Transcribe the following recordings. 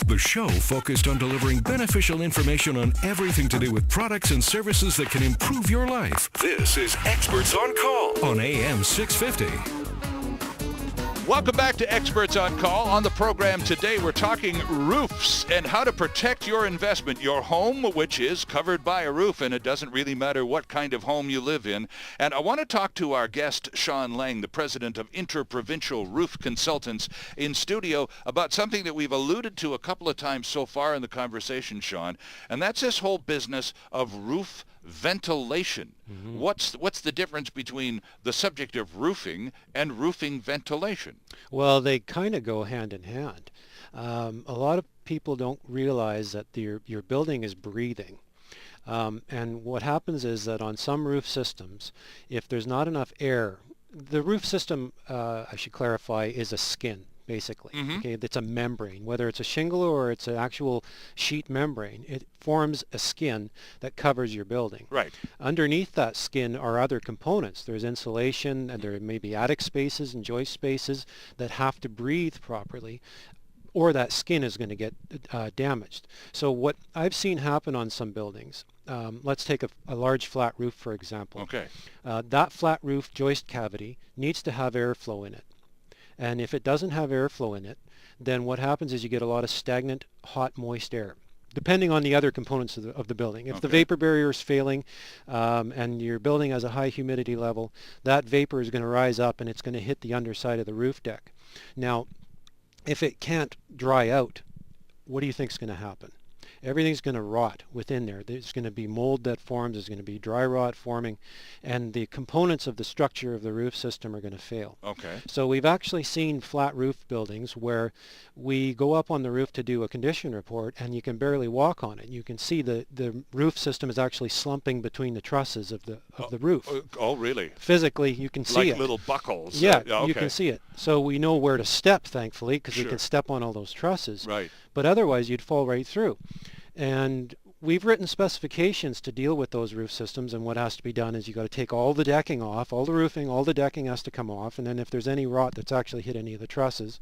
the show focused on delivering beneficial information on everything to do with products and services that can improve your life. This is Experts on Call on AM 650. Welcome back to Experts on Call. On the program today, we're talking roofs and how to protect your investment, your home, which is covered by a roof, and it doesn't really matter what kind of home you live in. And I want to talk to our guest, Sean Lang, the president of Inter-Provincial Roof Consultants, in studio about something that we've alluded to a couple of times so far in the conversation, Sean, and that's this whole business of roof ventilation. Mm-hmm. What's the difference between the subject of roofing and roofing ventilation? Well, they kind of go hand in hand. A lot of people don't realize that your building is breathing. And what happens is that on some roof systems, if there's not enough air, the roof system, I should clarify, is a skin. Basically, mm-hmm. Okay, it's a membrane. Whether it's a shingle or it's an actual sheet membrane, it forms a skin that covers your building. Right. Underneath that skin are other components. There's insulation, and there may be attic spaces and joist spaces that have to breathe properly, or that skin is going to get damaged. So what I've seen happen on some buildings, let's take a large flat roof, for example. Okay. That flat roof joist cavity needs to have airflow in it. And if it doesn't have airflow in it, then what happens is you get a lot of stagnant, hot, moist air, depending on the other components of the building. If the vapor barrier is failing and your building has a high humidity level, that vapor is going to rise up and it's going to hit the underside of the roof deck. Now, if it can't dry out, what do you think is going to happen? Everything's going to rot within there. There's going to be mold that forms. There's going to be dry rot forming, and the components of the structure of the roof system are going to fail. Okay. So we've actually seen flat roof buildings where we go up on the roof to do a condition report, and you can barely walk on it. You can see the roof system is actually slumping between the trusses of the roof. Oh, really? Physically, you can see it. Like little buckles. Yeah, okay. You can see it. So we know where to step, thankfully, because we can step on all those trusses. Right. But otherwise, you'd fall right through. And we've written specifications to deal with those roof systems, and what has to be done is you got to take all the decking off, all the roofing, all the decking has to come off, and then if there's any rot that's actually hit any of the trusses,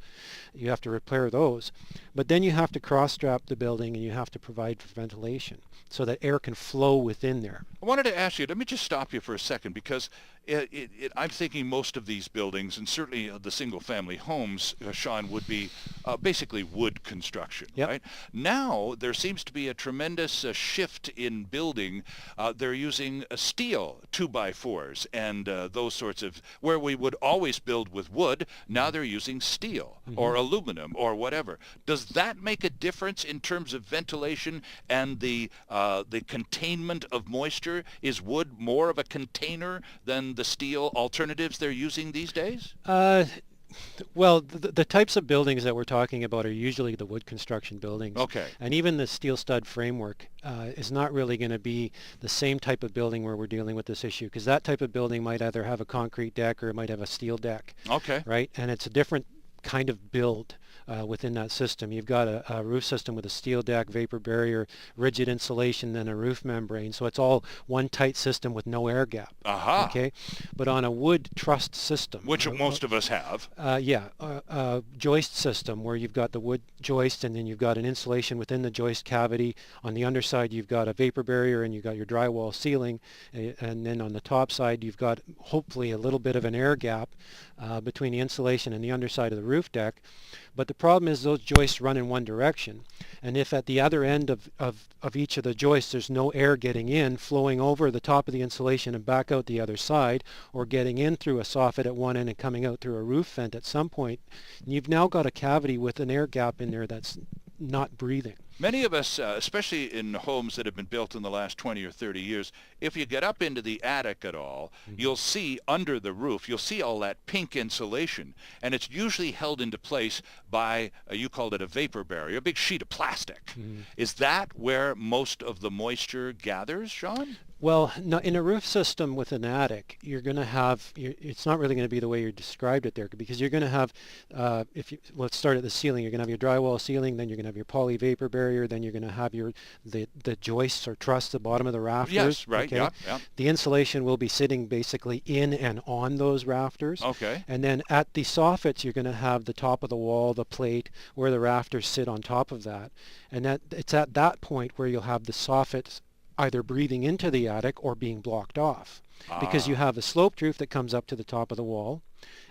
you have to repair those. But then you have to cross-strap the building, and you have to provide for ventilation so that air can flow within there. I wanted to ask you, let me just stop you for a second, because I'm thinking most of these buildings, and certainly the single-family homes, Sean, would be basically wood construction, right? Now, there seems to be a tremendous shift in building. They're using steel 2x4s and those sorts of, where we would always build with wood, now they're using steel or aluminum or whatever. Does that make a difference in terms of ventilation and the containment of moisture? Is wood more of a container than the steel alternatives they're using these days? Well, the types of buildings that we're talking about are usually the wood construction buildings. Okay. And even the steel stud framework is not really going to be the same type of building where we're dealing with this issue, because that type of building might either have a concrete deck or it might have a steel deck. Okay. Right? And it's a different kind of build within that system. You've got a roof system with a steel deck, vapor barrier, rigid insulation, then a roof membrane. So it's all one tight system with no air gap. Aha. Okay. But on a wood trussed system, which most of us have. Joist system where you've got the wood joist and then you've got an insulation within the joist cavity. On the underside, you've got a vapor barrier and you've got your drywall ceiling. And then on the top side, you've got hopefully a little bit of an air gap between the insulation and the underside of the roof deck. But the problem is those joists run in one direction. And if at the other end of each of the joists there's no air getting in, flowing over the top of the insulation and back out the other side, or getting in through a soffit at one end and coming out through a roof vent at some point, you've now got a cavity with an air gap in there that's not breathing. Many of us, especially in homes that have been built in the last 20 or 30 years, if you get up into the attic at all, you'll see under the roof, you'll see all that pink insulation, and it's usually held into place by, you called it a vapor barrier, a big sheet of plastic. Is that where most of the moisture gathers, Sean? Well, no, in a roof system with an attic, you're going to have, it's not really going to be the way you described it there, because you're going to have, let's start at the ceiling. You're going to have your drywall ceiling, then you're going to have your poly vapor barrier, then you're going to have the joists or truss, the bottom of the rafters. Yes, right, okay? yeah. The insulation will be sitting basically in and on those rafters. Okay. And then at the soffits, you're going to have the top of the wall, the plate, where the rafters sit on top of that. And it's at that point where you'll have the soffits either breathing into the attic or being blocked off, because you have a sloped roof that comes up to the top of the wall,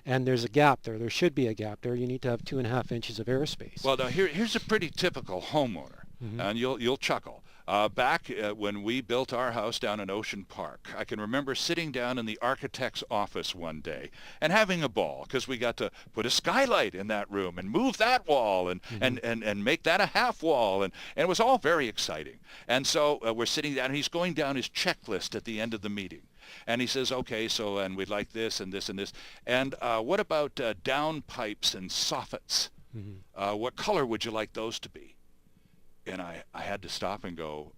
and there's a gap there. There should be a gap there. You need to have 2.5 inches of airspace. Well, now here's a pretty typical homeowner, and you'll chuckle. Back when we built our house down in Ocean Park, I can remember sitting down in the architect's office one day and having a ball, because we got to put a skylight in that room and move that wall and make that a half wall, and it was all very exciting. And so we're sitting down, and he's going down his checklist at the end of the meeting. And he says, okay, so, and we'd like this and this and this. And what about downpipes and soffits? What color would you like those to be? And I had to stop and go,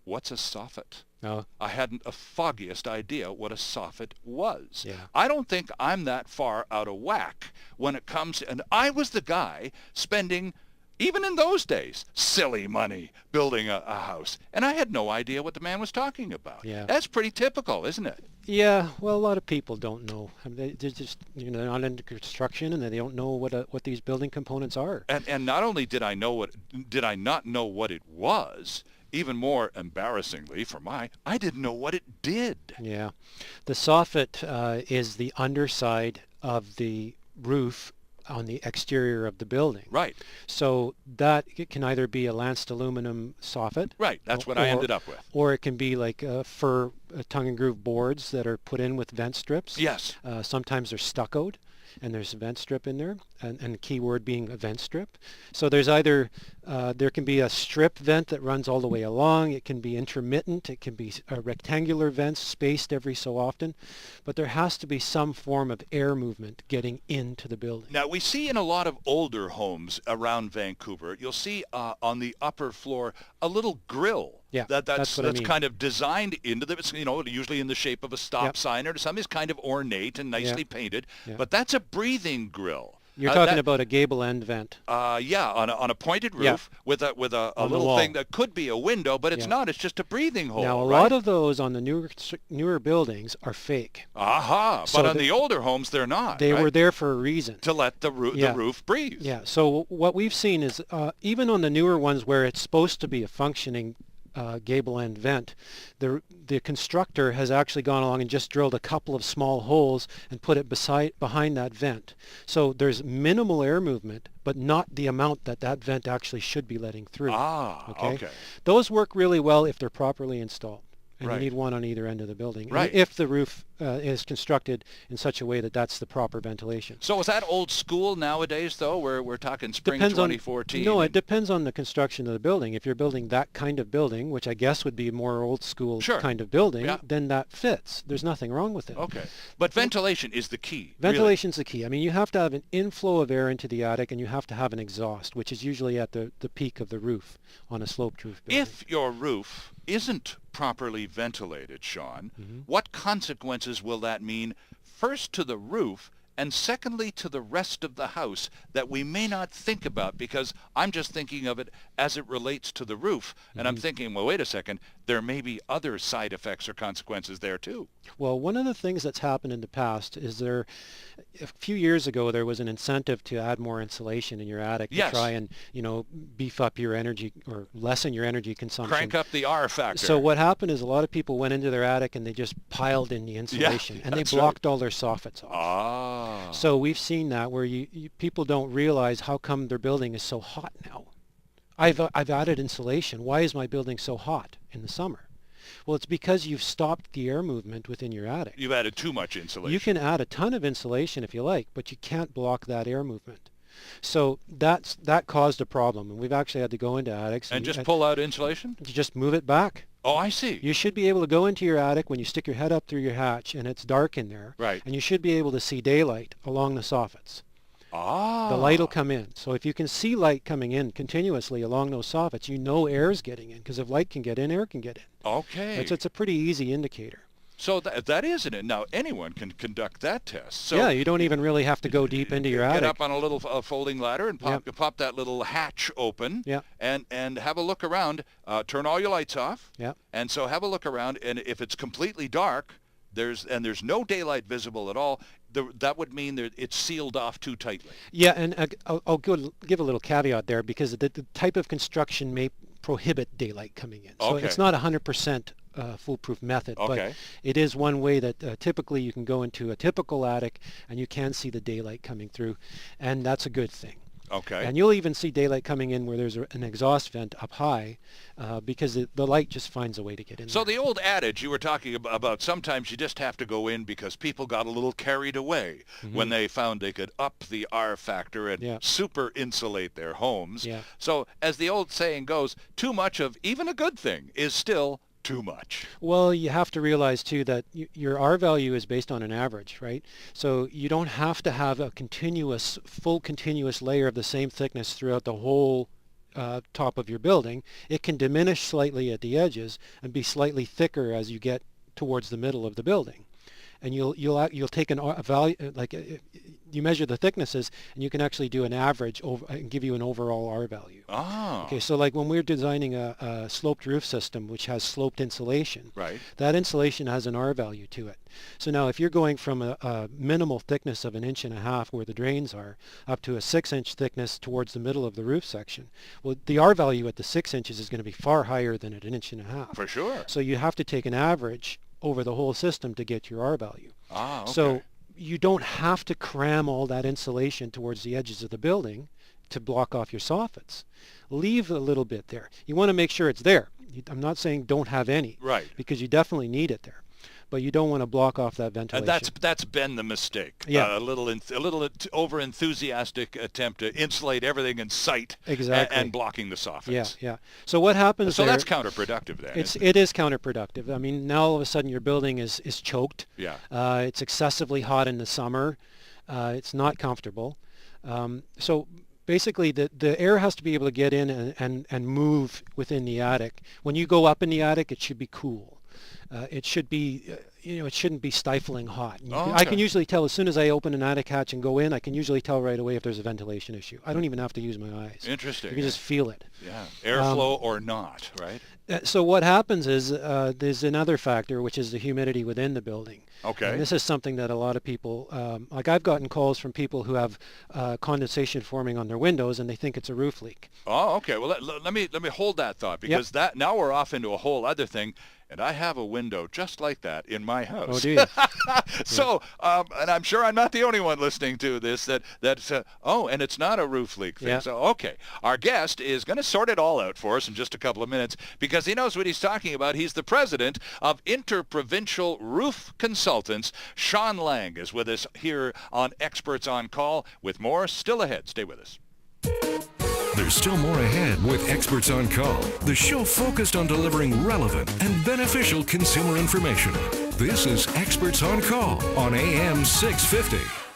what's a soffit? Oh. I hadn't a foggiest idea what a soffit was. Yeah. I don't think I'm that far out of whack when it comes, and I was the guy spending, even in those days, silly money building a house. And I had no idea what the man was talking about. Yeah. That's pretty typical, isn't it? Yeah, well, a lot of people don't know. I mean, they're just, they're not into construction, and they don't know what these building components are. And not only did I not know what it was, even more embarrassingly I didn't know what it did. Yeah, the soffit is the underside of the roof on the exterior of the building. Right. So that it can either be a lanced aluminum soffit. Right. That's what I ended up with. Or it can be like fir tongue and groove boards that are put in with vent strips. Yes. Sometimes they're stuccoed, and there's a vent strip in there, and the key word being a vent strip. So there's either, there can be a strip vent that runs all the way along. It can be intermittent. It can be rectangular vents spaced every so often. But there has to be some form of air movement getting into the building. Now, we see in a lot of older homes around Vancouver, you'll see on the upper floor a little grill. Yeah, that's what I mean. kind of designed into the, usually in the shape of a stop sign or something. It's kind of ornate and nicely painted. Yeah. But that's a breathing grill. You're talking about a gable end vent. Yeah, on a pointed roof with a little thing that could be a window, but it's not. It's just a breathing hole. Now, a lot of those on the newer buildings are fake. Aha! So but on the older homes, they're not. They were there for a reason. To let the roof breathe. Yeah. So what we've seen is even on the newer ones where it's supposed to be a functioning gable end vent, the constructor has actually gone along and just drilled a couple of small holes and put it behind that vent. So there's minimal air movement, but not the amount that vent actually should be letting through. Okay. Those work really well if they're properly installed. And you need one on either end of the building. Right. If the roof is constructed in such a way that that's the proper ventilation. So is that old school nowadays, though? We're talking spring 2014. No, it depends on the construction of the building. If you're building that kind of building, which I guess would be more old school kind of building, then that fits. There's nothing wrong with it. Okay. But ventilation is the key. Ventilation's the key. I mean, you have to have an inflow of air into the attic, and you have to have an exhaust, which is usually at the peak of the roof on a sloped roof building. If your roof isn't properly ventilated, Sean, what consequences will that mean, first to the roof, and secondly to the rest of the house that we may not think about? Because I'm just thinking of it as it relates to the roof, and I'm thinking, well, wait a second, there may be other side effects or consequences there too. Well, one of the things that's happened in the past is a few years ago, there was an incentive to add more insulation in your attic to try and, beef up your energy or lessen your energy consumption. Crank up the R factor. So what happened is a lot of people went into their attic and they just piled in the insulation and they blocked all their soffits off. So we've seen that where people don't realize how come their building is so hot now. I've added insulation. Why is my building so hot in the summer? Well, it's because you've stopped the air movement within your attic. You've added too much insulation. You can add a ton of insulation if you like, but you can't block that air movement. So that caused a problem, and we've actually had to go into attics. And just pull out insulation? You just move it back. Oh, I see. You should be able to go into your attic when you stick your head up through your hatch and it's dark in there. Right. And you should be able to see daylight along the soffits. Ah. The light will come in. So if you can see light coming in continuously along those soffits, you know air's getting in, because if light can get in, air can get in. Okay. It's a pretty easy indicator. So that isn't it. Now, anyone can conduct that test. So yeah, you don't even really have to go deep into your attic. Get up on a little folding ladder and pop that little hatch open and have a look around. Turn all your lights off. Yeah. And so have a look around, and if it's completely dark, there's no daylight visible at all, that would mean that it's sealed off too tightly. Yeah, and I'll give a little caveat there, because the type of construction may prohibit daylight coming in. So it's not 100% foolproof method, but it is one way that typically you can go into a typical attic and you can see the daylight coming through, and that's a good thing. Okay. And you'll even see daylight coming in where there's an exhaust vent up high, because the light just finds a way to get in. So the old adage you were talking about, sometimes you just have to go in because people got a little carried away when they found they could up the R factor and super insulate their homes. Yeah. So as the old saying goes, too much of even a good thing is still too much. Well, you have to realize too that your R value is based on an average, right? So you don't have to have a full continuous layer of the same thickness throughout the whole top of your building. It can diminish slightly at the edges and be slightly thicker as you get towards the middle of the building. And you'll take a value, like you measure the thicknesses, and you can actually do an average and give you an overall R value. Ah. Okay, so like when we're designing a sloped roof system which has sloped insulation, right, that insulation has an R value to it. So now if you're going from a minimal thickness of 1.5 inches where the drains are up to a 6-inch thickness towards the middle of the roof section, well, the R value at the 6 inches is going to be far higher than at 1.5 inches. For sure. So you have to take an average over the whole system to get your R value. Ah, okay. So you don't have to cram all that insulation towards the edges of the building to block off your soffits. Leave a little bit there. You want to make sure it's there. I'm not saying don't have any, right, because you definitely need it there, but you don't want to block off that ventilation. And that's been the mistake. Yeah. A little over enthusiastic attempt to insulate everything in sight. Exactly. And blocking the soffits. Yeah. So what happens So there, that's counterproductive then. It is counterproductive. I mean, now all of a sudden your building is choked. Yeah. It's excessively hot in the summer. It's not comfortable. So basically the air has to be able to get in and move within the attic. When you go up in the attic, it should be cool. It should be, it shouldn't be stifling hot. I can usually tell as soon as I open an attic hatch and go in, I can usually tell right away if there's a ventilation issue. I don't even have to use my eyes. Interesting. You can just feel it. Yeah, airflow or not, right? So what happens is there's another factor, which is the humidity within the building. Okay. And this is something that a lot of people, like I've gotten calls from people who have condensation forming on their windows and they think it's a roof leak. Oh, okay. Well, let me hold that thought, because now we're off into a whole other thing. And I have a window just like that in my house. Oh, do you? So, and I'm sure I'm not the only one listening to this that's and it's not a roof leak thing. Yeah. So, okay. Our guest is going to sort it all out for us in just a couple of minutes, because he knows what he's talking about. He's the president of Inter-Provincial Roof Consultants. Sean Lang is with us here on Experts on Call, with more still ahead. Stay with us. There's still more ahead with Experts on Call, the show focused on delivering relevant and beneficial consumer information. This is Experts on Call on AM 650.